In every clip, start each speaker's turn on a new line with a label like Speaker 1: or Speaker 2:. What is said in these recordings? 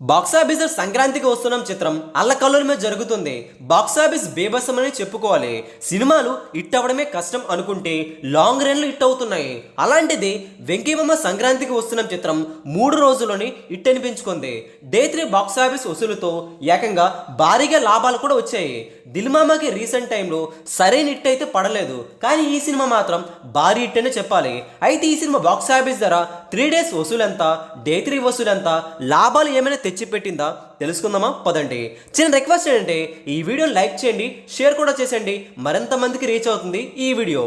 Speaker 1: Box office సంక్రాంతికి వస్తున్న చిత్రం అల్లకల్లోల మీద జరుగుతుంది. బాక్సాఫీస్ బేబసం అని చెప్పుకోవాలి. సినిమాలు హిట్ అవ్వడమే కష్టం అనుకుంటే లాంగ్ రన్లు హిట్ అవుతున్నాయి. అలాంటిది వెంకీమామ సంక్రాంతికి వస్తున్న చిత్రం 3 రోజుల్లోనే హిట్ అనిపించుకుంది. డే 3 బాక్సాఫీస్ వసూలుతో ఏకంగా భారీగా లాభాలు కూడా వచ్చాయి. దిల్మామాకి రీసెంట్ టైంలో సరైన హిట్ అయితే పడలేదు, కానీ ఈ సినిమా మాత్రం భారీ హిట్ అని చెప్పాలి. అయితే ఈ సినిమా బాక్సాఫీస్ ధర 3 డేస్ వసూలు ఎంత, డే 3 వసూలు ఎంత, లాభాలు ఏమైనా తెచ్చిపెట్టిందా తెలుసుకుందామా? పదండి. చిన్న రిక్వెస్ట్ ఏంటంటే ఈ వీడియోని లైక్ చేయండి, షేర్ కూడా చేసేయండి, మరింత మందికి రీచ్ అవుతుంది ఈ వీడియో.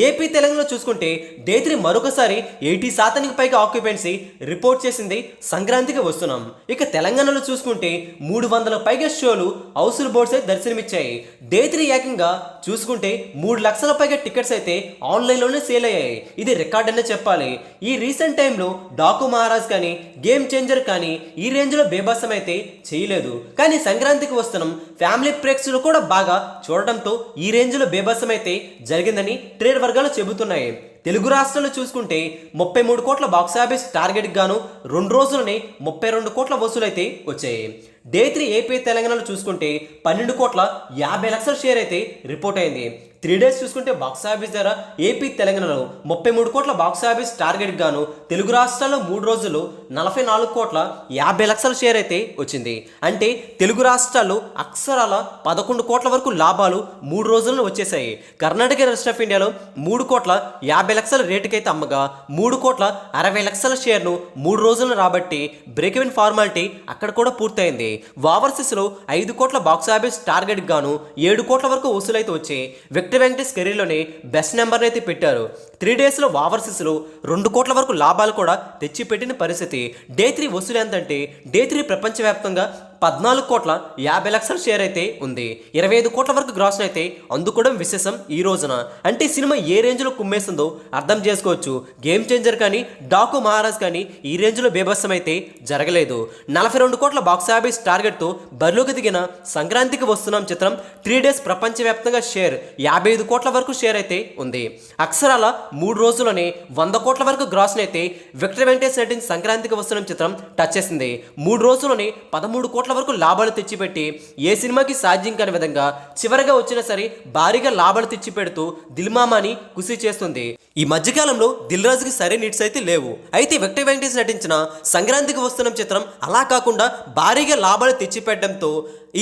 Speaker 1: ఏపీ తెలంగాణలో చూసుకుంటే డే 3 మరొకసారి 80% పైగా ఆక్యుపెన్సీ రిపోర్ట్ చేసింది. సంక్రాంతికి వస్తున్నాం. ఇక తెలంగాణలో చూసుకుంటే 300 పైగా షోలు హౌస్ఫుల్ బోర్డ్స్ అయితే దర్శనమిచ్చాయి. డే 3 ఏకంగా చూసుకుంటే 3 లక్షల పైగా టికెట్స్ అయితే ఆన్లైన్లోనే సేల్ అయ్యాయి. ఇది రికార్డ్ అనే చెప్పాలి. ఈ రీసెంట్ టైంలో డాకు మహారాజ్ కానీ, గేమ్ చేంజర్ కానీ ఈ రేంజ్లో బేబసం అయితే చేయలేదు. కానీ సంక్రాంతికి వస్తున్నాం ఫ్యామిలీ ప్రేక్షకులు కూడా బాగా చూడటంతో ఈ రేంజ్లో బేబసం అయితే జరిగిందని ట్రేడ్ వర్గాలు చెబుతున్నాయి. తెలుగు రాష్ట్రాల్లో చూసుకుంటే 33 కోట్ల బాక్సాఫీస్ టార్గెట్కి గాను 2 రోజులని 32 కోట్ల వసూలైతే వచ్చాయి. డే 3 ఏపీ తెలంగాణలో చూసుకుంటే 12 కోట్ల 50 లక్షల షేర్ అయితే రిపోర్ట్ అయింది. 3 డేస్ చూసుకుంటే బాక్సాఫీస్ ధర ఏపీ తెలంగాణలో 33 కోట్ల బాక్సాఫీస్ టార్గెట్కి గాను తెలుగు రాష్ట్రాల్లో 3 రోజులు 44 కోట్ల 50 లక్షల షేర్ అయితే వచ్చింది. అంటే తెలుగు రాష్ట్రాల్లో అక్షరాల 11 కోట్ల వరకు లాభాలు 3 రోజుల్లో వచ్చేసాయి. కర్ణాటక రెస్ట్ ఆఫ్ ఇండియాలో 3 కోట్ల 50 లక్షల రేటుకైతే అమ్మగా 3 కోట్ల 60 లక్షల షేర్ను 3 రోజులను రాబట్టి బ్రేక్ ఈవెన్ ఫార్మాలిటీ అక్కడ కూడా పూర్తయింది. ఓవర్సీస్లో 5 కోట్ల బాక్సాఫీస్ టార్గెట్కి గాను 7 కోట్ల వరకు వసూలైతే వచ్చాయి. విక్టర్ వెంకటేష్ కెరీర్లోనే బెస్ట్ నెంబర్ని అయితే పెట్టారు. 3 డేస్లో ఓవర్సీస్లో 2 కోట్ల వరకు లాభాలు కూడా తెచ్చిపెట్టిన పరిస్థితి. డే 3 వసూలు ఎంతంటే డే 3 ప్రపంచవ్యాప్తంగా 14 కోట్ల 50 లక్షల షేర్ అయితే ఉంది. 25 కోట్ల వరకు గ్రాస్ అయితే అందుకోవడం విశేషం ఈ రోజున. అంటే సినిమా ఏ రేంజ్లో కుమ్మేస్తుందో అర్థం చేసుకోవచ్చు. గేమ్ చేంజర్ కానీ, డాకు మహారాజ్ కానీ ఈ రేంజ్లో బేబస్సం అయితే జరగలేదు. 42 కోట్ల బాక్సాఫీస్ టార్గెట్తో బరిలోకి దిగిన సంక్రాంతికి వస్తున్నాం చిత్రం 3 డేస్ ప్రపంచవ్యాప్తంగా షేర్ 55 కోట్ల వరకు షేర్ అయితే ఉంది. అక్షరాల 3 రోజుల్లోనే 100 కోట్ల వరకు గ్రాస్ అయితే విక్టర్ వెంకటేష్ నటించిన సంక్రాంతికి వస్తున్న చిత్రం టచ్ చేసింది. 3 రోజుల్లోనే 13 కోట్ల వరకు లాభాలు తెచ్చిపెట్టి ఏ సినిమాకి సాధ్యం కాని విధంగా చివరిగా వచ్చినా సరే భారీగా లాభాలు తెచ్చిపెడుతూ దిల్మామాని ఖుషి చేస్తుంది. ఈ మధ్యకాలంలో దిల్ రాజుకి సరైన హిట్స్ అయితే లేవు. అయితే విక్టర్ వెంకటేష్ నటించిన సంక్రాంతికి వస్తున్న చిత్రం అలా కాకుండా భారీగా లాభాలు తెచ్చిపెట్టడంతో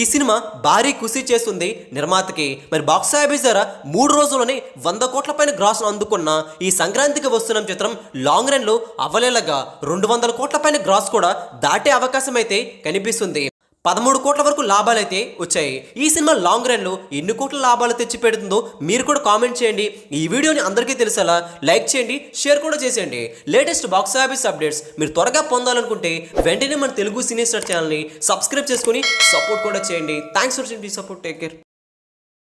Speaker 1: ఈ సినిమా భారీ ఖుషి చేస్తుంది నిర్మాతకి. మరి బాక్సాఫీస్ ధర 3 రోజుల్లోనే 100 కోట్ల పైన గ్రాస్ అందుకున్న ఈ సంక్రాంతికి వస్తున్న చిత్రం లాంగ్ రన్లో అవ్వలేలగా 200 కోట్ల పైన గ్రాస్ కూడా దాటే అవకాశం అయితే కనిపిస్తుంది. 13 కోట్ల వరకు లాభాలు అయితే వచ్చాయి. ఈ సినిమా లాంగ్ రన్లో ఎన్ని కోట్ల లాభాలు తెచ్చి పెడుతుందో మీరు కూడా కామెంట్ చేయండి. ఈ వీడియోని అందరికీ తెలిసేలా లైక్ చేయండి, షేర్ కూడా చేసేయండి. లేటెస్ట్ బాక్స్ ఆఫీస్ అప్డేట్స్ మీరు త్వరగా పొందాలనుకుంటే వెంటనే మన తెలుగు సినీ స్టార్ ఛానల్ని సబ్స్క్రైబ్ చేసుకుని సపోర్ట్ కూడా చేయండి. Thanks for support. Take care.